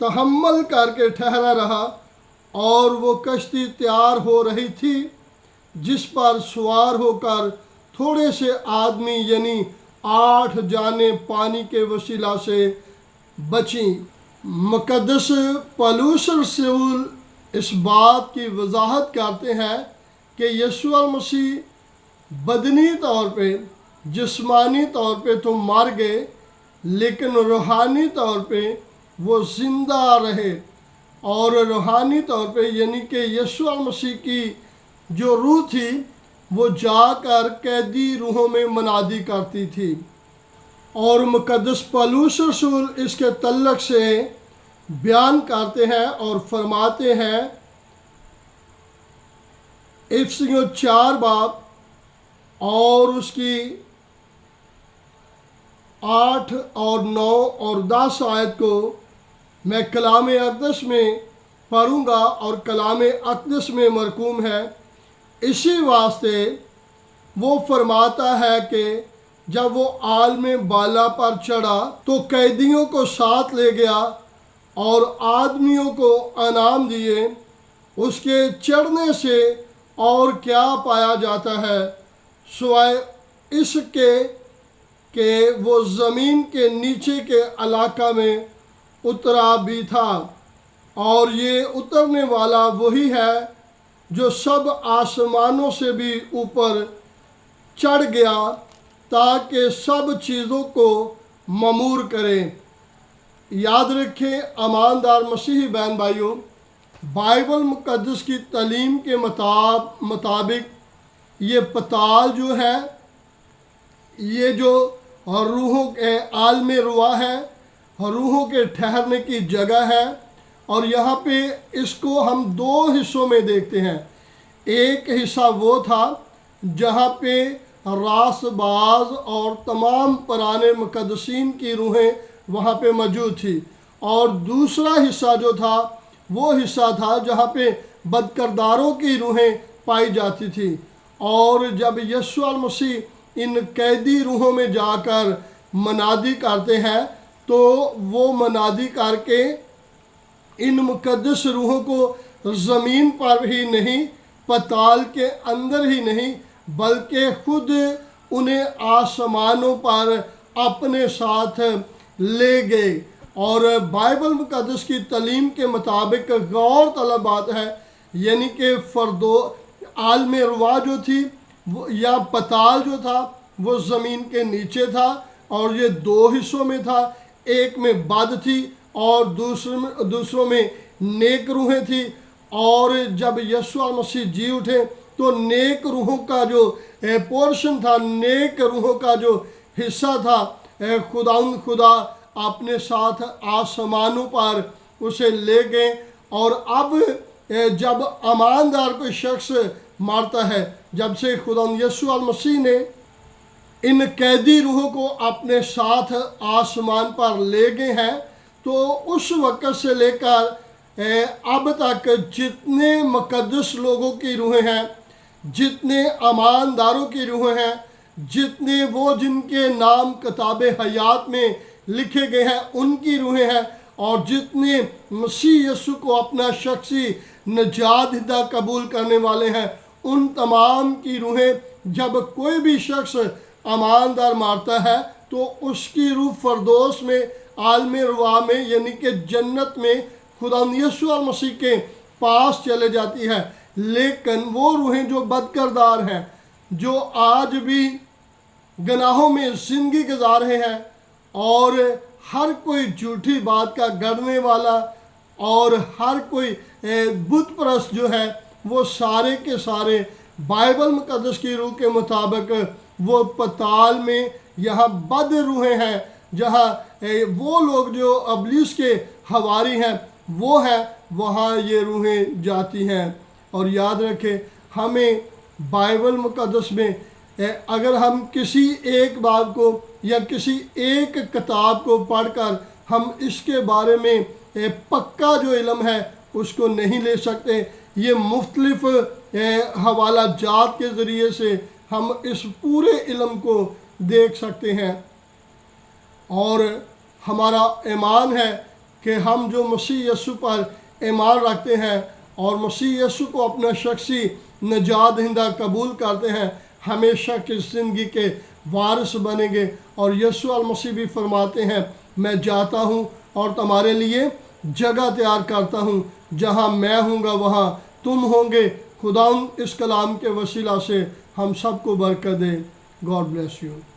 تحمل کر کے ٹھہرا رہا، اور وہ کشتی تیار ہو رہی تھی جس پر سوار ہو کر تھوڑے سے آدمی یعنی 8 جانیں پانی کے وسیلہ سے بچیں۔ مقدس پولس رسول اس بات کی وضاحت کرتے ہیں کہ یسوع المسیح بدنی طور پہ، جسمانی طور پہ تو مر گئے، لیکن روحانی طور پہ وہ زندہ رہے، اور روحانی طور پہ یعنی کہ یسوع المسیح کی جو روح تھی وہ جا کر قیدی روحوں میں منادی کرتی تھی۔ اور مقدس پولس رسول اس کے تعلق سے بیان کرتے ہیں اور فرماتے ہیں، افسیوں 4 باب اور اس کی 8 اور 9 اور 10 آیت کو میں کلام اقدس میں پڑھوں گا، اور کلام اقدس میں مرقوم ہے۔ اسی واسطے وہ فرماتا ہے کہ جب وہ عالم بالا پر چڑھا تو قیدیوں کو ساتھ لے گیا اور آدمیوں کو انعام دیے۔ اس کے چڑھنے سے اور کیا پایا جاتا ہے سوائے اس کے کہ وہ زمین کے نیچے کے علاقہ میں اترا بھی تھا، اور یہ اترنے والا وہی ہے جو سب آسمانوں سے بھی اوپر چڑھ گیا تاکہ سب چیزوں کو معمور کرے۔ یاد رکھیں ایماندار مسیحی بہن بھائیوں، بائبل مقدس کی تعلیم کے مطابق یہ پتال جو ہے، یہ جو روحوں کے عالم روا ہے، روحوں کے ٹھہرنے کی جگہ ہے، اور یہاں پہ اس کو ہم 2 حصوں میں دیکھتے ہیں۔ ایک حصہ وہ تھا جہاں پہ راس باز اور تمام پرانے مقدسین کی روحیں وہاں پہ موجود تھی، اور دوسرا حصہ جو تھا وہ حصہ تھا جہاں پہ بدکرداروں کی روحیں پائی جاتی تھی۔ اور جب یسوع المسیح ان قیدی روحوں میں جا کر منادی کرتے ہیں تو وہ منادی کر کے ان مقدس روحوں کو زمین پر ہی نہیں، پتال کے اندر ہی نہیں، بلکہ خود انہیں آسمانوں پر اپنے ساتھ لے گئے۔ اور بائبل مقدس کی تعلیم کے مطابق غور طلب بات ہے، یعنی کہ عالم روا جو تھی یا پتال جو تھا وہ زمین کے نیچے تھا، اور یہ 2 حصوں میں تھا۔ ایک میں بد تھی اور دوسروں میں نیک روحیں تھی، اور جب یسوع المسیح جی اٹھے تو نیک روحوں کا جو پورشن تھا، نیک روحوں کا جو حصہ تھا، خدا اپنے ساتھ آسمانوں پر اسے لے گئے۔ اور اب جب ایماندار کوئی شخص مرتا ہے، جب سے خدا یسوع المسیح نے ان قیدی روحوں کو اپنے ساتھ آسمان پر لے گئے ہیں، تو اس وقت سے لے کر اب تک جتنے مقدس لوگوں کی روحیں ہیں، جتنے ایمانداروں کی روحیں ہیں، جتنے وہ جن کے نام کتاب حیات میں لکھے گئے ہیں ان کی روحیں ہیں، اور جتنے مسیح یسوع کو اپنا شخصی نجات دہندہ قبول کرنے والے ہیں، ان تمام کی روحیں، جب کوئی بھی شخص ایماندار مارتا ہے تو اس کی روح فردوس میں، عالم روا میں یعنی کہ جنت میں خدا یسوع المسیح کے پاس چلے جاتی ہے۔ لیکن وہ روحیں جو بدکردار ہیں، جو آج بھی گناہوں میں زندگی گزار رہے ہیں، اور ہر کوئی جھوٹی بات کا گڑنے والا، اور ہر کوئی بت پرست جو ہے، وہ سارے کے سارے بائبل مقدس کی روح کے مطابق وہ پتال میں، یہاں بد روحیں ہیں، جہاں وہ لوگ جو ابلیس کے حواری ہیں وہ ہیں، وہاں یہ روحیں جاتی ہیں۔ اور یاد رکھیں، ہمیں بائبل مقدس میں اگر ہم کسی ایک باب کو یا کسی ایک کتاب کو پڑھ کر ہم اس کے بارے میں پکا جو علم ہے اس کو نہیں لے سکتے، یہ مختلف حوالہ جات کے ذریعے سے ہم اس پورے علم کو دیکھ سکتے ہیں۔ اور ہمارا ایمان ہے کہ ہم جو مسیح یسوع پر ایمان رکھتے ہیں اور مسیح یسوع کو اپنا شخصی نجات دہندہ قبول کرتے ہیں ہمیشہ کی زندگی کے وارث بنیں گے۔ اور یسوع المسیح بھی فرماتے ہیں میں جاتا ہوں اور تمہارے لیے جگہ تیار کرتا ہوں، جہاں میں ہوں گا وہاں تم ہوں گے۔ خدا اس کلام کے وسیلہ سے ہم سب کو برکت دے۔ God bless you.